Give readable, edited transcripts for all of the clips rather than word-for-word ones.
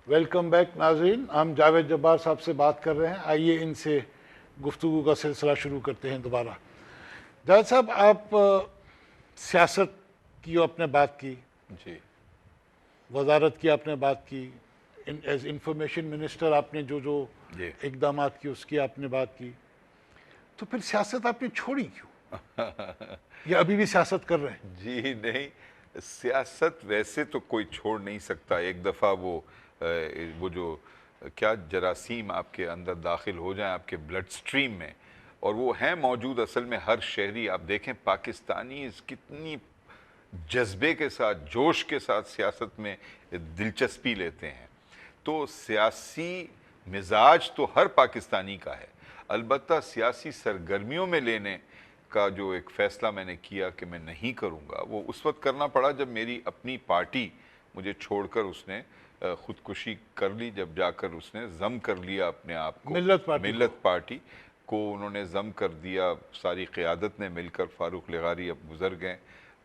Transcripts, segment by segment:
Welcome back ناظرین، ہم جاوید جبار صاحب سے بات کر رہے ہیں. آئیے ان سے گفتگو کا سلسلہ شروع کرتے ہیں دوبارہ. جاوید صاحب، آپ سیاست کی آپ نے بات کی، جی وزارت کی آپ نے بات کی، ایز انفارمیشن منسٹر آپ نے جو جی اقدامات کی اس کی آپ نے بات کی، تو پھر سیاست آپ نے چھوڑی کیوں؟ یا ابھی بھی سیاست کر رہے ہیں؟ جی نہیں، سیاست ویسے تو کوئی چھوڑ نہیں سکتا. ایک دفعہ وہ جو کیا جراثیم آپ کے اندر داخل ہو جائیں آپ کے بلڈ سٹریم میں، اور وہ ہیں موجود اصل میں ہر شہری. آپ دیکھیں پاکستانی کتنی جذبے کے ساتھ، جوش کے ساتھ سیاست میں دلچسپی لیتے ہیں. تو سیاسی مزاج تو ہر پاکستانی کا ہے. البتہ سیاسی سرگرمیوں میں لینے کا جو ایک فیصلہ میں نے کیا کہ میں نہیں کروں گا، وہ اس وقت کرنا پڑا جب میری اپنی پارٹی مجھے چھوڑ کر اس نے خودکشی کر لی. جب جا کر اس نے ضم کر لیا اپنے آپ کو، ملت پارٹی کو انہوں نے ضم کر دیا. ساری قیادت نے مل کر. فاروق لغاری اب گزر گئے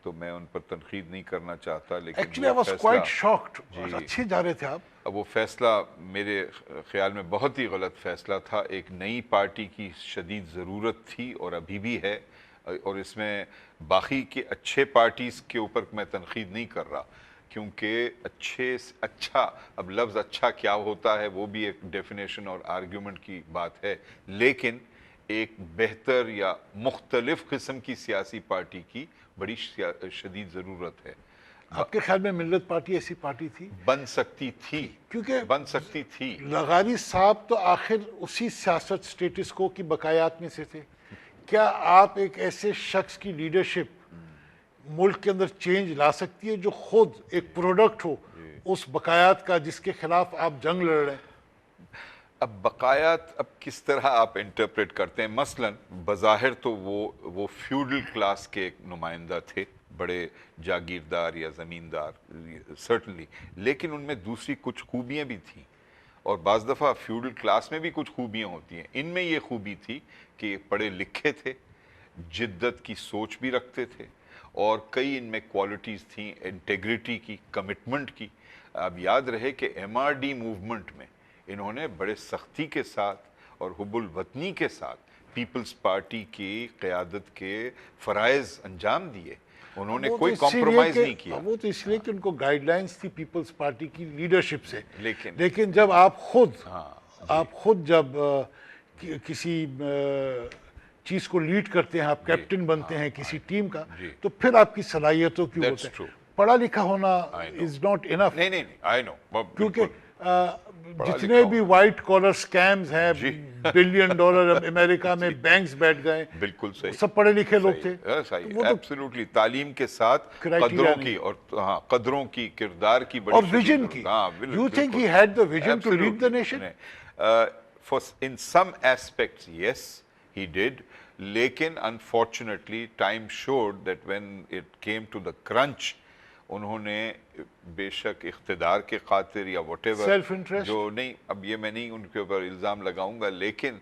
تو میں ان پر تنقید نہیں کرنا چاہتا، لیکن ایکچولی وہ آئی واز فیصلہ کوائٹ شاکڈ. جی اچھے جا رہے تھے آپ. اب وہ فیصلہ میرے خیال میں بہت ہی غلط فیصلہ تھا. ایک نئی پارٹی کی شدید ضرورت تھی اور ابھی بھی ہے، اور اس میں باقی کے اچھے پارٹیز کے اوپر میں تنقید نہیں کر رہا، کیونکہ اچھا، اب لفظ اچھا کیا ہوتا ہے وہ بھی ایک ڈیفینیشن اور آرگیومنٹ کی بات ہے، لیکن ایک بہتر یا مختلف قسم کی سیاسی پارٹی کی بڑی شدید ضرورت ہے. آپ کے خیال میں ملت پارٹی ایسی پارٹی تھی؟ بن سکتی تھی، کیونکہ بن سکتی تھی. لغاری صاحب تو آخر اسی سیاست سٹیٹس کو کی بقایات میں سے تھے. کیا آپ ایک ایسے شخص کی لیڈرشپ ملک کے اندر چینج لا سکتی ہے جو خود ایک پروڈکٹ ہو اس بقایات کا جس کے خلاف آپ جنگ لڑ رہے ہیں؟ اب بقایات اب کس طرح آپ انٹرپریٹ کرتے ہیں؟ مثلا بظاہر تو وہ فیوڈل کلاس کے ایک نمائندہ تھے، بڑے جاگیردار یا زمیندار سرٹنلی، لیکن ان میں دوسری کچھ خوبیاں بھی تھیں، اور بعض دفعہ فیوڈل کلاس میں بھی کچھ خوبیاں ہوتی ہیں. ان میں یہ خوبی تھی کہ پڑھے لکھے تھے، جدت کی سوچ بھی رکھتے تھے، اور کئی ان میں کوالٹیز تھیں انٹیگریٹی کی، کمٹمنٹ کی. اب یاد رہے کہ ایم آر ڈی موومنٹ میں انہوں نے بڑے سختی کے ساتھ اور حب الوطنی کے ساتھ پیپلز پارٹی کی قیادت کے فرائض انجام دیے. انہوں نے کوئی کمپرومائز نہیں کیا. وہ تو اس لیے کہ ان کو گائیڈ لائنز تھی پیپلز پارٹی کی لیڈرشپ سے. لیکن جب آپ خود جب کسی چیز کو لیڈ کرتے ہیں، آپ کیپٹن بنتے ہیں کسی ٹیم کا، تو پھر آپ کی صلاحیتوں کی ہوتا ہے. پڑھا لکھا ہونا از ناٹ انف. نہیں آئی نو، کیونکہ جتنے بھی وائٹ کالر سکیمز ہیں، $1 بلین امریکہ میں بینکس بیٹھ گئے، بالکل صحیح، سب پڑھے لکھے لوگ تھے. صحیح، ایبسلیوٹلی. تعلیم کے ساتھ قدروں کی اور قدروں کی، کردار کی بڑی اور ویژن کی. You think he had the vision to lead the nation? In some aspects yes he did, لیکن unfortunately time showed that when it came to the crunch انہوں نے بے شک اقتدار کے خاطر یا واٹ ایور جو نہیں، اب یہ میں نہیں ان کے اوپر الزام لگاؤں گا، لیکن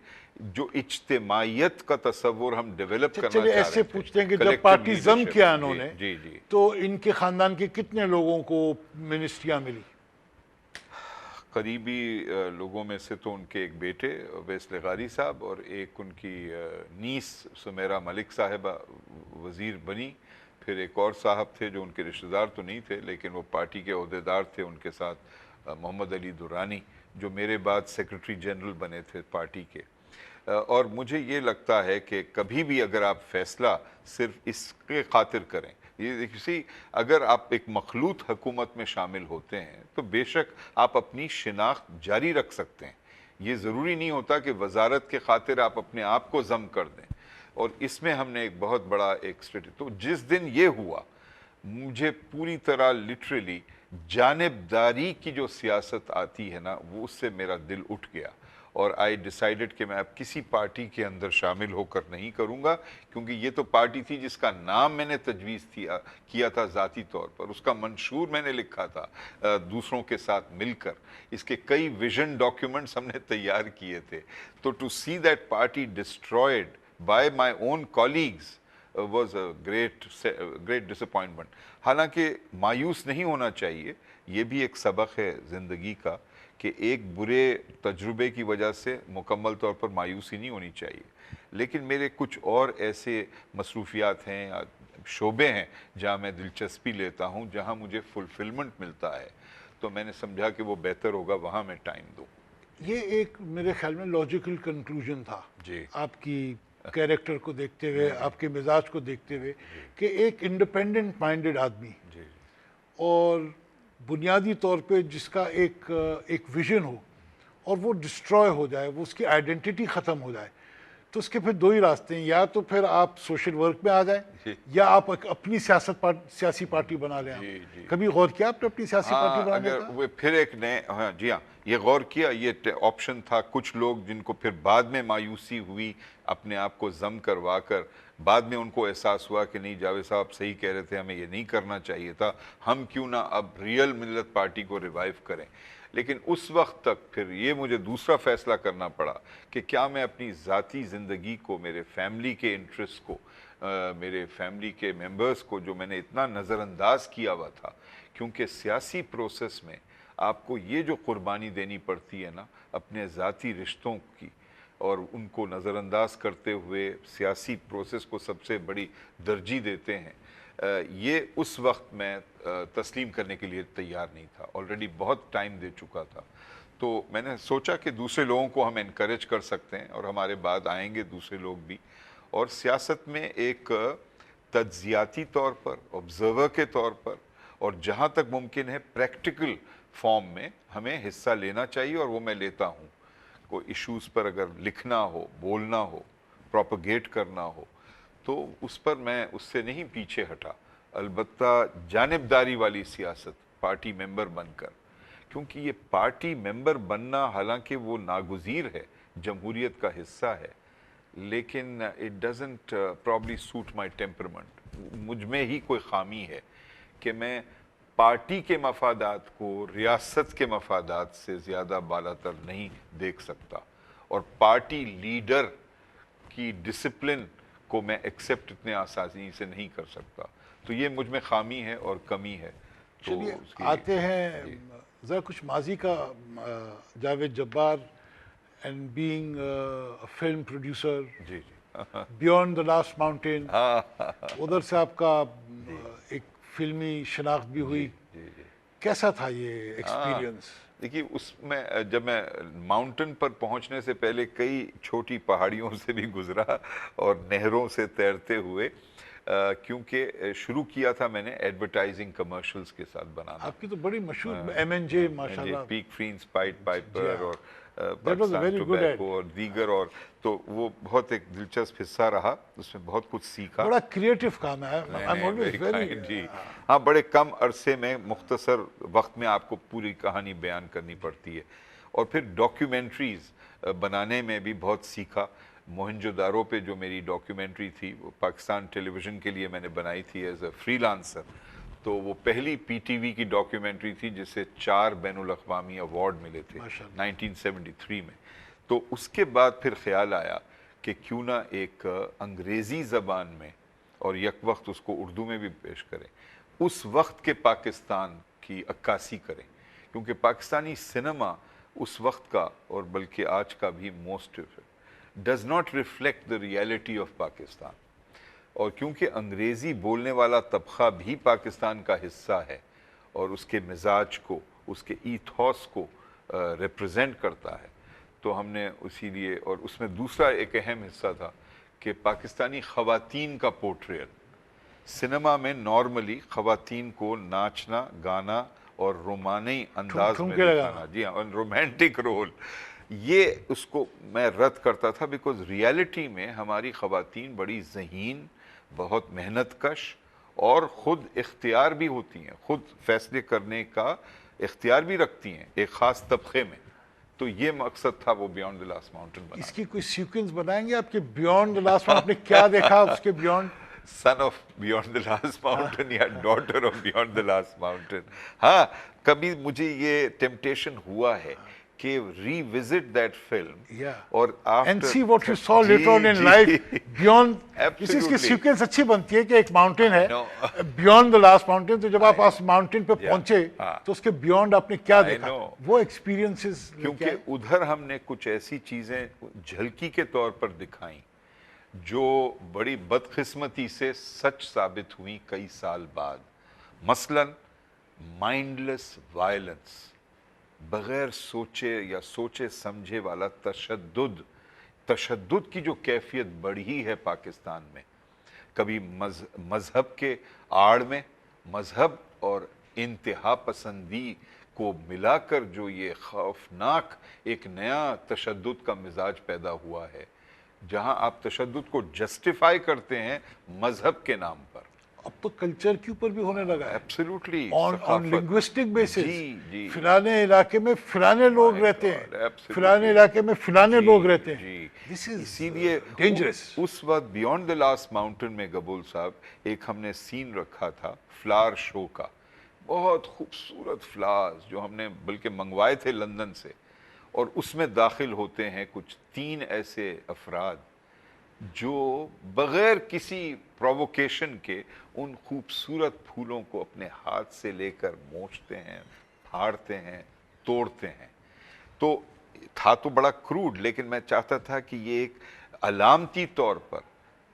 جو اجتماعیت کا تصور ہم ڈیولپ کرنا چاہ رہے تھے. ایسے پوچھتے ہیں کہ جب پارٹی ضم کیا انہوں نے تو ان کے خاندان کے کتنے لوگوں کو منسٹریاں ملی؟ قریبی لوگوں میں سے تو ان کے ایک بیٹے اویس لغاری صاحب اور ایک ان کی نیس سمیرہ ملک صاحبہ وزیر بنی. پھر ایک اور صاحب تھے جو ان کے رشتہ دار تو نہیں تھے لیکن وہ پارٹی کے عہدیدار تھے، ان کے ساتھ محمد علی درانی جو میرے بعد سیکرٹری جنرل بنے تھے پارٹی کے. اور مجھے یہ لگتا ہے کہ کبھی بھی اگر آپ فیصلہ صرف اس کے خاطر کریں، یہ اگر آپ ایک مخلوط حکومت میں شامل ہوتے ہیں تو بے شک آپ اپنی شناخت جاری رکھ سکتے ہیں. یہ ضروری نہیں ہوتا کہ وزارت کے خاطر آپ اپنے آپ کو ضم کر دیں. اور اس میں ہم نے ایک بہت بڑا تو جس دن یہ ہوا مجھے پوری طرح لٹرلی جانبداری کی جو سیاست آتی ہے نا، وہ اس سے میرا دل اٹھ گیا، اور آئی ڈیسائیڈڈ کہ میں اب کسی پارٹی کے اندر شامل ہو کر نہیں کروں گا، کیونکہ یہ تو پارٹی تھی جس کا نام میں نے تجویز کیا تھا ذاتی طور پر، اس کا منشور میں نے لکھا تھا دوسروں کے ساتھ مل کر، اس کے کئی ویژن ڈاکیومنٹس ہم نے تیار کیے تھے. تو to see that party destroyed by my own colleagues was a great disappointment. حالانکہ مایوس نہیں ہونا چاہیے, یہ بھی ایک سبق ہے زندگی کا کہ ایک برے تجربے کی وجہ سے مکمل طور پر مایوسی نہیں ہونی چاہیے. لیکن میرے کچھ اور ایسے مصروفیات ہیں, شعبے ہیں جہاں میں دلچسپی لیتا ہوں, جہاں مجھے فلفلمنٹ ملتا ہے, تو میں نے سمجھا کہ وہ بہتر ہوگا وہاں میں ٹائم دوں. یہ ایک میرے خیال میں لاجیکل کنکلوژن تھا جی آپ کی کیریکٹر کو دیکھتے ہوئے, آپ کے مزاج کو دیکھتے ہوئے, کہ ایک انڈیپینڈنٹ مائنڈڈ آدمی جی اور بنیادی طور پہ جس کا ایک ویژن ہو اور وہ ڈسٹروائے ہو جائے, وہ اس کی آئیڈینٹی ختم ہو جائے, تو اس کے پھر دو ہی راستے ہیں, یا تو پھر آپ سوشل ورک میں آ جائیں یا آپ اپنی سیاسی پارٹی بنا لیں. کبھی غور کیا آپ نے اپنی سیاسی پارٹی بنانے اگر کا؟ وہ پھر ایک نئے, ہاں جی ہاں, یہ غور کیا, یہ آپشن تھا. کچھ لوگ جن کو پھر بعد میں مایوسی ہوئی, اپنے آپ کو ضم کروا کر بعد میں ان کو احساس ہوا کہ نہیں جاوید صاحب صحیح کہہ رہے تھے, ہمیں یہ نہیں کرنا چاہیے تھا, ہم کیوں نہ اب ریئل ملت پارٹی کو ریوائیو کریں. لیکن اس وقت تک پھر یہ مجھے دوسرا فیصلہ کرنا پڑا کہ کیا میں اپنی ذاتی زندگی کو, میرے فیملی کے انٹرسٹ کو, میرے فیملی کے ممبرز کو جو میں نے اتنا نظر انداز کیا ہوا تھا, کیونکہ سیاسی پروسیس میں آپ کو یہ جو قربانی دینی پڑتی ہے نا اپنے ذاتی رشتوں کی, اور ان کو نظر انداز کرتے ہوئے سیاسی پروسیس کو سب سے بڑی ترجیح دیتے ہیں, یہ اس وقت میں تسلیم کرنے کے لیے تیار نہیں تھا. آلریڈی بہت ٹائم دے چکا تھا. تو میں نے سوچا کہ دوسرے لوگوں کو ہم انکریج کر سکتے ہیں, اور ہمارے بعد آئیں گے دوسرے لوگ بھی, اور سیاست میں ایک تجزیاتی طور پر, آبزرور کے طور پر, اور جہاں تک ممکن ہے پریکٹیکل فارم میں ہمیں حصہ لینا چاہیے, اور وہ میں لیتا ہوں. کوئی ایشوز پر اگر لکھنا ہو, بولنا ہو, پروپیگیٹ کرنا ہو, تو اس پر میں اس سے نہیں پیچھے ہٹا. البتہ جانبداری والی سیاست پارٹی ممبر بن کر, کیونکہ یہ پارٹی ممبر بننا حالانکہ وہ ناگزیر ہے, جمہوریت کا حصہ ہے, لیکن it doesn't probably suit my temperament. مجھ میں ہی کوئی خامی ہے کہ میں پارٹی کے مفادات کو ریاست کے مفادات سے زیادہ بالاتر نہیں دیکھ سکتا, اور پارٹی لیڈر کی ڈسپلن کو میں ایکسیپٹ اتنے آسانی سے نہیں کر سکتا. تو یہ مجھ میں خامی ہے اور کمی ہے. چلیے آتے ہیں ذرا کچھ ماضی کا. Javed Jabbar and being film producer, جی بیونڈ دا لاسٹ ماؤنٹین, ادھر سے آپ کا ایک فلمی شناخت بھی ہوئی. کیسا تھا یہ ایکسپیرینس؟ دیکھیے, اس میں جب میں ماؤنٹن پر پہنچنے سے پہلے کئی چھوٹی پہاڑیوں سے بھی گزرا اور نہروں سے تیرتے ہوئے, کیونکہ شروع کیا تھا میں نے ایڈورٹائزنگ کمرشلز کے ساتھ بنانا. آپ کی تو بڑی مشہور ایم این جے ماشاءاللہ, پیک فرینز, پائٹ پائپر اور پاکستان ٹوبیکو اور دیگر, اور تو وہ بہت ایک دلچسپ حصہ رہا, اس میں بہت کچھ سیکھا. بڑا کریٹیو کام ہے. جی ہاں, بڑے کم عرصے میں مختصر وقت میں آپ کو پوری کہانی بیان کرنی پڑتی ہے. اور پھر ڈاکیومنٹریز بنانے میں بھی بہت سیکھا. موہنجو دارو پہ جو میری ڈاکیومنٹری تھی وہ پاکستان ٹیلی ویژن کے لیے میں نے بنائی تھی ایز اے فری لانسر. تو وہ پہلی پی ٹی وی کی ڈاکیومنٹری تھی جسے 4 بین الاقوامی ایوارڈ ملے تھے 1973 میں. تو اس کے بعد پھر خیال آیا کہ کیوں نہ ایک انگریزی زبان میں اور یک وقت اس کو اردو میں بھی پیش کریں, اس وقت کے پاکستان کی عکاسی کریں, کیونکہ پاکستانی سنیما اس وقت کا اور بلکہ آج کا بھی most does not reflect the reality of Pakistan. اور کیونکہ انگریزی بولنے والا طبقہ بھی پاکستان کا حصہ ہے اور اس کے مزاج کو, اس کے ایتھوس کو ریپرزینٹ کرتا ہے, تو ہم نے اسی لیے, اور اس میں دوسرا ایک اہم حصہ تھا کہ پاکستانی خواتین کا پورٹریل. سنیما میں نارملی خواتین کو ناچنا, گانا اور رومانی انداز میں دکھانا, جی ہاں, اور رومانٹک رول, یہ اس کو میں رد کرتا تھا, بیکاز ریالٹی میں ہماری خواتین بڑی ذہین, بہت محنت کش اور خود اختیار بھی ہوتی ہیں, خود فیصلے کرنے کا اختیار بھی رکھتی ہیں ایک خاص طبقے میں. تو یہ مقصد تھا وہ بیونڈ دی لاسٹ ماؤنٹن بنا. اس کی کوئی سیکوینس بنائیں گے آپ کے بیونڈ دی لاسٹ ماؤنٹن, آپ نے کیا دیکھا اس کے beyond? Son of beyond the last mountain یا daughter of beyond the last mountain. ہاں, کبھی مجھے یہ ٹیمپٹیشن ہوا ہے کہ revisit that film Yeah. اور after And see what you saw later on in G life beyond. اس کی Absolutely. سیکوینس اچھی بنتی ہے کہ ایک ماؤنٹین ہے No. Beyond the last mountain, تو جب آپ اس ماؤنٹین پہ پہنچے ہاں. تو اس کے بیونڈ آپ نے کیا I دیکھا, know. وہ ایکسپیرینسز. کیونکہ ادھر ہم نے کچھ ایسی چیزیں جھلکی کے طور پر دکھائیں جو بڑی بدقسمتی سے سچ ثابت ہوئی کئی سال بعد. مثلاً مائنڈلیس وائلنس, بغیر سوچے یا سوچے سمجھے والا تشدد کی جو کیفیت بڑھی ہے پاکستان میں, کبھی مذہب کے آڑ میں, مذہب اور انتہا پسندی کو ملا کر جو یہ خوفناک ایک نیا تشدد کا مزاج پیدا ہوا ہے, جہاں آپ تشدد کو جسٹیفائی کرتے ہیں مذہب کے نام پر. اب تو کلچر کے اوپر بھی ہونے لگا ہے, ایبسلیوٹلی آن لنگوسٹک بیسس. جی جی فلانے علاقے میں فلانے لوگ رہتے ہیں, absolutely. فلانے علاقے میں فلانے لوگ رہتے ہیں. جی This is اسی لیے dangerous. اس وقت بیونڈ دا لاسٹ ماؤنٹین میں گبول صاحب ایک ہم نے سین رکھا تھا فلاور شو کا, بہت خوبصورت فلاورز جو ہم نے بلکہ منگوائے تھے لندن سے, اور اس میں داخل ہوتے ہیں کچھ 3 ایسے افراد جو بغیر کسی پرووکیشن کے ان خوبصورت پھولوں کو اپنے ہاتھ سے لے کر موچتے ہیں, پھاڑتے ہیں, توڑتے ہیں. تو تھا تو بڑا کروڈ, لیکن میں چاہتا تھا کہ یہ ایک علامتی طور پر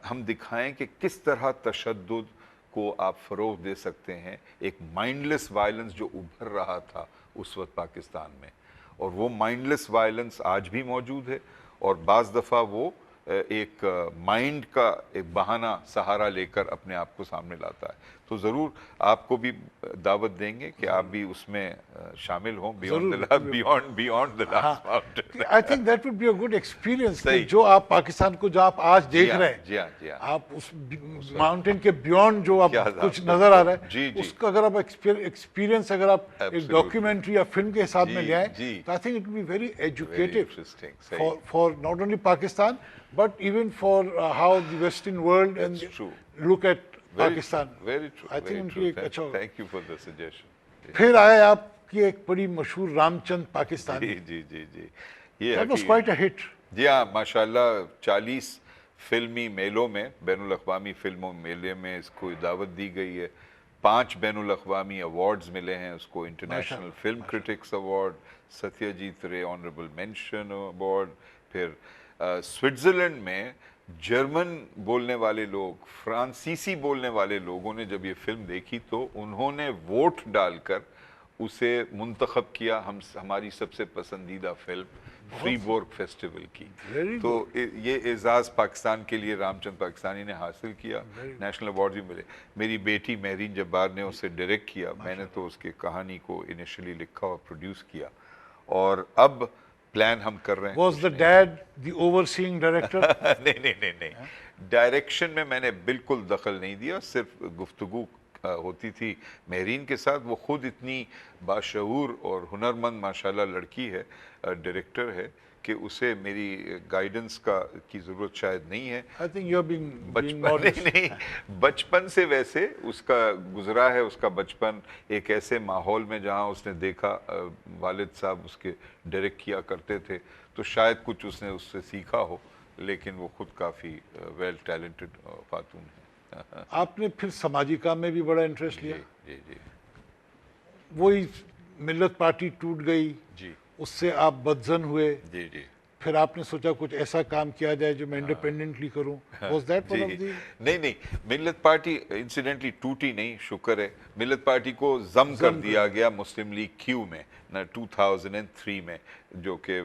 ہم دکھائیں کہ کس طرح تشدد کو آپ فروغ دے سکتے ہیں, ایک مائنڈلیس وائلنس جو ابھر رہا تھا اس وقت پاکستان میں. اور وہ مائنڈلیس وائلنس آج بھی موجود ہے, اور بعض دفعہ وہ ایک مائنڈ کا ایک بہانہ سہارا لے کر اپنے آپ کو سامنے لاتا ہے. تو ضرور آپ کو بھی دعوت دیں گے کہ آپ بھی اس میں شامل ہوں, beyond the last mountain. I think that would be a good experience. صحیح. جو آپ پاکستان کو جو آپ آج دیکھ رہے ہیں, جی ہاں جی ہاں آپ اس ماؤنٹین کے بیونڈ جو آپ کیا کچھ بات نظر آ رہا ہے, جی, جی. اس کا اگر آپ ایکسپیرینس اگر آپ ایک Absolutely. ڈاکیومنٹری یا فلم کے حساب میں جی, لے آئیں, جی. تو I think it will be very Very educative interesting. صحیح. For not only Pakistan but even for how the western world and That's true. Look at Pakistan. Very true. I think ان کی ایک اچھا ہوگا. Thank you for the suggestion. پھر آئے آپ کی ایک بڑی مشہور رام چند پاکستانی. جی جی جی جی یہ That was quite a hit. جی ہاں ماشاءاللہ 40 فلمی میلوں میں, بین الاقوامی فلموں میلے میں اس کو دعوت دی گئی ہے. 5 بین الاقوامی ایوارڈز ملے ہیں اس کو, انٹرنیشنل فلم کرٹکس ایوارڈ, ستیہ جیت رے آنریبل مینشن ایوارڈ. پھر سوئٹزرلینڈ میں جرمن بولنے والے لوگ, فرانسیسی بولنے والے لوگوں نے جب یہ فلم دیکھی تو انہوں نے ووٹ ڈال کر اسے منتخب کیا ہماری سب سے پسندیدہ فلم فری بورگ فیسٹیول کی. تو یہ اعزاز پاکستان کے لیے رام چند پاکستانی نے حاصل کیا. نیشنل ایوارڈ بھی ملے. میری بیٹی مہرین جبار نے اسے ڈائریکٹ کیا, میں نے تو اس کی کہانی کو انیشلی لکھا اور پروڈیوس کیا, اور اب پلان ہم کر رہے ہیں. Was the dad the overseeing director? نہیں, ڈائریکشن میں نے بالکل دخل نہیں دیا, صرف گفتگو ہوتی تھی مہرین کے ساتھ. وہ خود اتنی باشعور اور ہنرمند ماشاءاللہ لڑکی ہے, ڈائریکٹر ہے, کہ اسے میری گائیڈنس کی ضرورت شاید نہیں ہے. I think you're being modest. نہیں, بچپن سے ویسے اس کا گزرا ہے. اس کا بچپن ایک ایسے ماحول میں جہاں اس نے دیکھا والد صاحب اس کے ڈائریکٹ کیا کرتے تھے, تو شاید کچھ اس نے اس سے سیکھا ہو, لیکن وہ خود کافی ویل ٹیلنٹڈ خاتون ہے. آپ نے پھر سماجی کام میں بھی بڑا انٹرسٹ لیا. جی جی وہی ملت پارٹی ٹوٹ گئی, جی اس سے آپ بدزن ہوئے, جی جی پھر آپ نے سوچا کچھ ایسا کام کیا جائے جو میں انڈیپینڈنٹلی کروں. Was that one of the... نہیں, ملت پارٹی انسیڈنٹلی ٹوٹی نہیں, شکر ہے. ملت پارٹی کو ضم کر دیا گیا مسلم لیگ کیو میں 2003 میں, جو کہ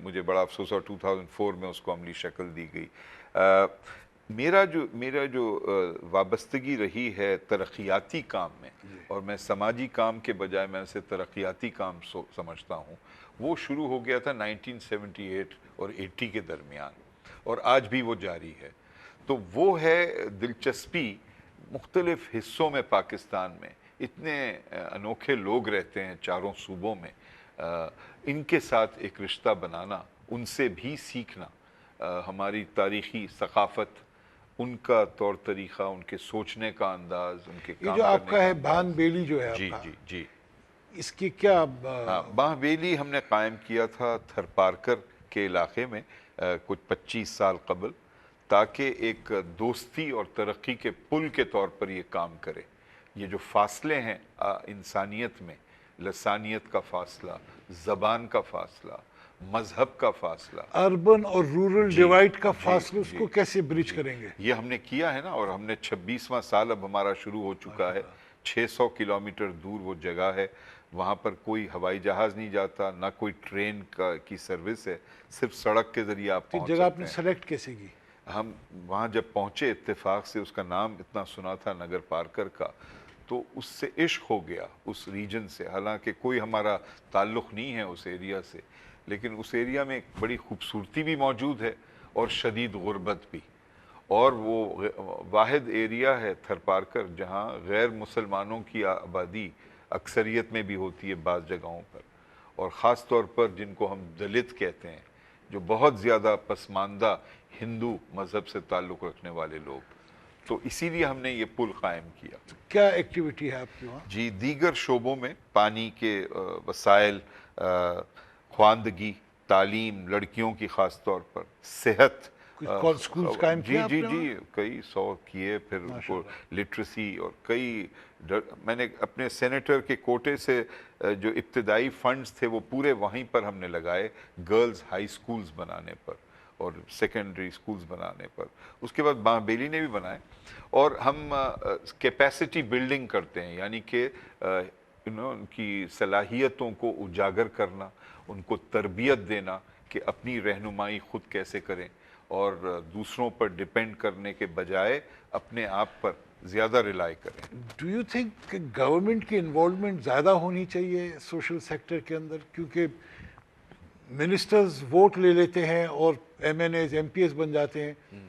مجھے بڑا افسوس, اور 2004 میں اس کو عملی شکل دی گئی. میرا جو وابستگی رہی ہے ترقیاتی کام میں, اور میں سماجی کام کے بجائے میں اسے ترقیاتی کام سمجھتا ہوں, وہ شروع ہو گیا تھا 1978 اور 80 کے درمیان, اور آج بھی وہ جاری ہے. تو وہ ہے دلچسپی مختلف حصوں میں پاکستان میں. اتنے انوکھے لوگ رہتے ہیں چاروں صوبوں میں, ان کے ساتھ ایک رشتہ بنانا, ان سے بھی سیکھنا, ہماری تاریخی ثقافت, ان کا طور طریقہ, ان کے سوچنے کا انداز, ان کے یہ کام جو آپ کرنے کا ہے انداز. بھان بیلی جو ہے جی آپ کا, جی جی اس کی کیا ہاں، ماہویلی ہم نے قائم کیا تھا تھرپارکر کے علاقے میں کچھ 25 سال قبل، تاکہ ایک دوستی اور ترقی کے پل کے طور پر یہ کام کرے۔ یہ جو فاصلے ہیں انسانیت میں، لسانیت کا فاصلہ، زبان کا فاصلہ، مذہب کا فاصلہ، اربن اور رورل ڈیوائڈ کا فاصلہ، اس جی، کو کیسے برج کریں گے؟ یہ ہم نے کیا ہے نا، اور ہم نے 26واں سال اب ہمارا شروع ہو چکا ہے۔ 600 کلومیٹر دور وہ جگہ ہے، وہاں پر کوئی ہوائی جہاز نہیں جاتا، نہ کوئی ٹرین کی سروس ہے، صرف سڑک کے ذریعے آپ تو پہنچ جگہ آپ سکتے نے ہیں۔ سلیکٹ کیسے کی؟ ہم وہاں جب پہنچے اتفاق سے، اس کا نام اتنا سنا تھا نگر پارکر کا، تو اس سے عشق ہو گیا اس ریجن سے، حالانکہ کوئی ہمارا تعلق نہیں ہے اس ایریا سے، لیکن اس ایریا میں ایک بڑی خوبصورتی بھی موجود ہے اور شدید غربت بھی، اور وہ واحد ایریا ہے تھرپارکر جہاں غیر مسلمانوں کی آبادی اکثریت میں بھی ہوتی ہے بعض جگہوں پر، اور خاص طور پر جن کو ہم دلت کہتے ہیں، جو بہت زیادہ پسماندہ ہندو مذہب سے تعلق رکھنے والے لوگ۔ تو اسی لیے ہم نے یہ پل قائم کیا۔ کیا ایکٹیویٹی ہے آپ کی وہاں؟ جی، دیگر شعبوں میں پانی کے وسائل، خواندگی، تعلیم، لڑکیوں کی خاص طور پر، صحت، کچھ سکولز قائم جی کیا آپ جی نے وہاں؟ جی، کئی 100 کیے، پھر ان کو لٹریسی اور کئی میں نے اپنے سینیٹر کے کوٹے سے جو ابتدائی فنڈز تھے وہ پورے وہیں پر ہم نے لگائے، گرلز ہائی سکولز بنانے پر اور سیکنڈری سکولز بنانے پر۔ اس کے بعد ماہبیلی نے بھی بنائے، اور ہم کیپیسٹی بلڈنگ کرتے ہیں، یعنی کہ ان کی صلاحیتوں کو اجاگر کرنا، ان کو تربیت دینا کہ اپنی رہنمائی خود کیسے کریں، اور دوسروں پر ڈیپینڈ کرنے کے بجائے اپنے آپ پر زیادہ ریلائی کریں۔ ڈو یو تھنک کہ گورنمنٹ کی انوالومنٹ زیادہ ہونی چاہیے سوشل سیکٹر کے اندر؟ کیونکہ منسٹرز ووٹ لے لیتے ہیں اور MNAs, MPs بن جاتے ہیں۔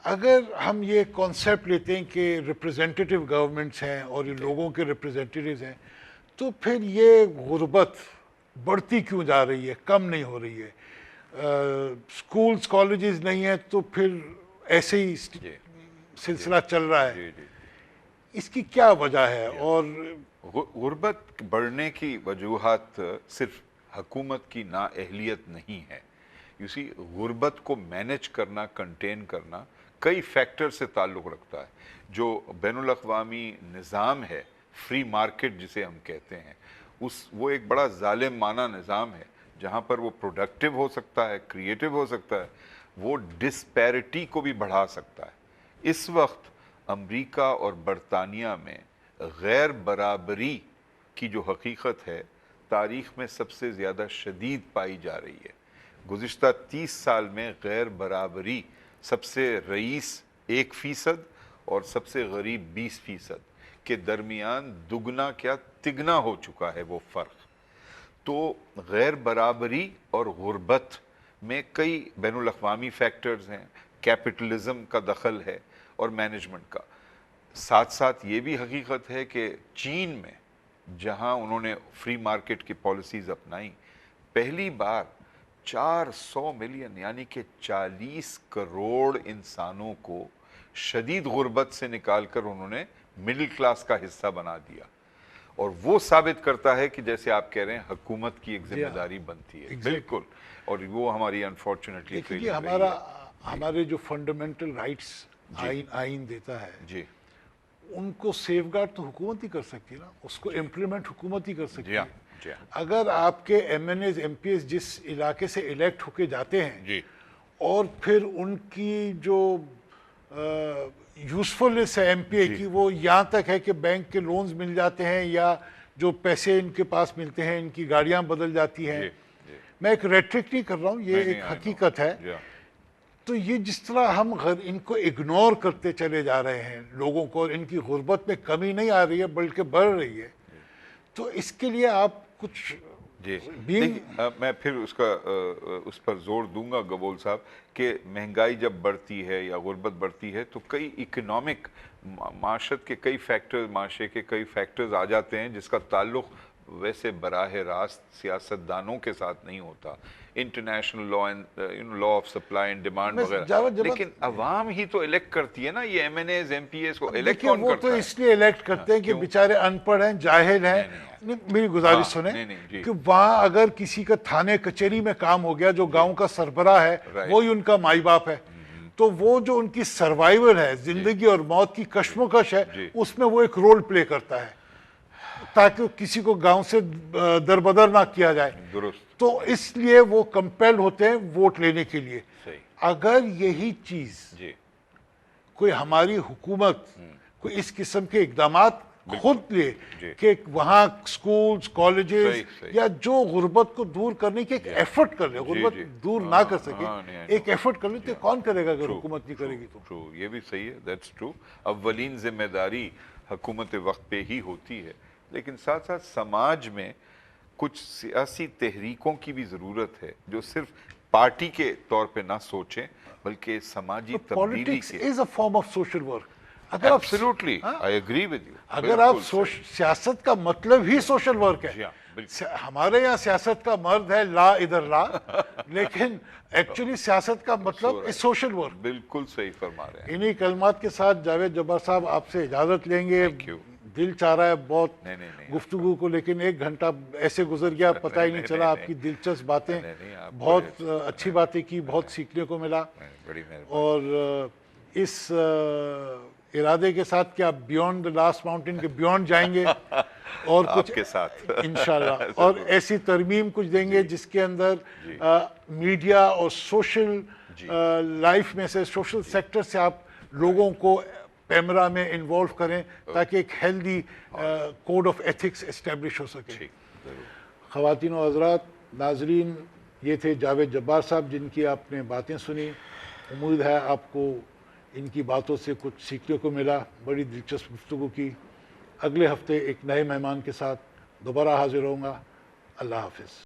اگر ہم یہ کانسیپٹ لیتے ہیں کہ ریپرزینٹیو گورنمنٹس ہیں اور یہ لوگوں کے ریپرزینٹیوز ہیں، تو پھر یہ غربت بڑھتی کیوں جا رہی ہے، کم نہیں ہو رہی ہے؟ سکولز کالجز نہیں ہیں تو پھر ایسے ہی سلسلہ چل رہا ہے۔ جی جی، اس کی کیا وجہ ہے؟ اور غربت بڑھنے کی وجوہات صرف حکومت کی نااہلیت نہیں ہے۔ اسی غربت کو مینج کرنا، کنٹین کرنا کئی فیکٹر سے تعلق رکھتا ہے۔ جو بین الاقوامی نظام ہے، فری مارکیٹ جسے ہم کہتے ہیں، وہ ایک بڑا ظالمانہ نظام ہے، جہاں پر وہ پروڈکٹیو ہو سکتا ہے، کریٹیو ہو سکتا ہے، وہ ڈسپیرٹی کو بھی بڑھا سکتا ہے۔ اس وقت امریکہ اور برطانیہ میں غیر برابری کی جو حقیقت ہے، تاریخ میں سب سے زیادہ شدید پائی جا رہی ہے۔ گزشتہ 30 سال میں غیر برابری سب سے رئیس 1% اور سب سے غریب 20% کے درمیان دگنا کیا تگنا ہو چکا ہے وہ فرق۔ تو غیر برابری اور غربت میں کئی بین الاقوامی فیکٹرز ہیں، کیپٹلزم کا دخل ہے اور مینجمنٹ کا۔ ساتھ ساتھ یہ بھی حقیقت ہے کہ چین میں جہاں انہوں نے فری مارکیٹ کی پالیسیز اپنائیں، پہلی بار 400 ملین یعنی کہ 40 کروڑ انسانوں کو شدید غربت سے نکال کر انہوں نے مڈل کلاس کا حصہ بنا دیا، اور وہ ثابت کرتا ہے کہ جیسے آپ کہہ رہے ہیں حکومت کی ایک ذمہ داری بنتی ہے۔ بالکل، اور وہ ہماری انفارچونیٹلی دیکھیے ہمارے جو فنڈامنٹل رائٹس آئین دیتا ہے، جی ان کو سیف گارڈ تو حکومت ہی کر سکتی ہے نا، اس کو امپلیمنٹ حکومت ہی کر سکتی جی ہے۔ ہاں جی ہاں اگر آپ کے MNAs, MPAs جس علاقے سے الیکٹ ہو کے جاتے ہیں جی اور پھر ان کی جو یوزفلنس ہے ایم پی اے کی، وہ یہاں تک ہے کہ بینک کے لونز مل جاتے ہیں، یا جو پیسے ان کے پاس ملتے ہیں، ان کی گاڑیاں بدل جاتی ہیں۔ جی جی، میں ایک ریٹرک نہیں کر رہا ہوں، یہ ایک حقیقت ہے۔ جی ہاں تو یہ جس طرح ہم ان کو اگنور کرتے چلے جا رہے ہیں لوگوں کو، اور ان کی غربت میں کمی نہیں آ رہی ہے بلکہ بڑھ رہی ہے، تو اس کے لیے آپ کچھ جی، دیکھیے میں پھر اس پر زور دوں گا گبول صاحب، کہ مہنگائی جب بڑھتی ہے یا غربت بڑھتی ہے تو کئی اکنامک معاشرت کے کئی فیکٹرز، معاشرے کے کئی فیکٹرز آ جاتے ہیں جس کا تعلق ویسے براہ راست سیاستدانوں کے ساتھ نہیں ہوتا. International law and law of supply and demand وغیرہ, لیکن عوام ہی تو الیکٹ کرتی ہے نا یہ MNAs MPAs کو. الیکٹ کون وہ کرتا تو ہے؟ اس لیے الیکٹ کرتے ہیں کہ بیچارے ان پڑھ ہیں, جاہل ہیں. میری گزارش سنیں کہ وہاں اگر کسی کا تھانے کچہری میں کام ہو گیا, جو گاؤں کا سربراہ ہے وہی ان کا مائی باپ ہے, تو وہ جو ان کی سروائیول ہے, زندگی اور موت کی کشمکش ہے, اس میں وہ ایک رول پلے کرتا ہے تاکہ کسی کو گاؤں سے دربدر نہ کیا جائے. درست. تو اس لیے وہ کمپیل ہوتے ہیں ووٹ لینے کے لیے. اگر یہی چیز کوئی ہماری حکومت کوئی اس قسم کے اقدامات خود لے کہ وہاں سکولز, کالجز یا جو غربت کو دور کرنے کی ایک ایفرٹ کر لے, غربت دور نہ کر سکے, ایک ایفرٹ کر لے, تو کون کرے گا اگر حکومت نہیں کرے گی تو؟ یہ بھی صحیح ہے, دیٹس ٹرو. اولین ذمہ داری حکومت وقت پہ ہی ہوتی ہے, لیکن ساتھ ساتھ سماج میں کچھ سیاسی تحریکوں کی بھی ضرورت ہے جو صرف پارٹی کے طور پہ نہ سوچیں بلکہ سماجی تبدیلی پالیٹکس کے. از اے فارم آف سوشل ورک. اگر آپ Absolutely, I agree with you. اگر آپ سیاست کا مطلب ہی سوشل ورک ہے. ہمارے یہاں سیاست کا مرد ہے لا ادھر لا, لیکن ایکچولی سیاست کا مطلب سوشل ورک. بالکل صحیح فرما رہے ہیں. انہی کلمات کے ساتھ جاوید جبار صاحب آپ سے اجازت لیں گے. دل چاہ رہا ہے بہت گفتگو کو, لیکن 1 گھنٹہ ایسے گزر گیا پتہ ہی نہیں چلا. آپ کی دلچسپ باتیں, بہت اچھی باتیں کی, بہت سیکھنے کو ملا. اور اس ارادے کے ساتھ کہ آپ بیونڈ دا لاسٹ ماؤنٹین کے بیونڈ جائیں گے اور کچھ کے ساتھ انشاءاللہ, اور ایسی ترمیم کچھ دیں گے جس کے اندر میڈیا اور سوشل لائف میں سے, سوشل سیکٹر سے آپ لوگوں کو پیمرا میں انوالو کریں تاکہ ایک healthy code of ethics establish ہو سکے. خواتین و حضرات, ناظرین, یہ تھے جاوید جبار صاحب جن کی آپ نے باتیں سنی. امید ہے آپ کو ان کی باتوں سے کچھ سیکھنے کو ملا. بڑی دلچسپ گفتگو کی. اگلے ہفتے ایک نئے مہمان کے ساتھ دوبارہ حاضر ہوں گا. اللہ حافظ.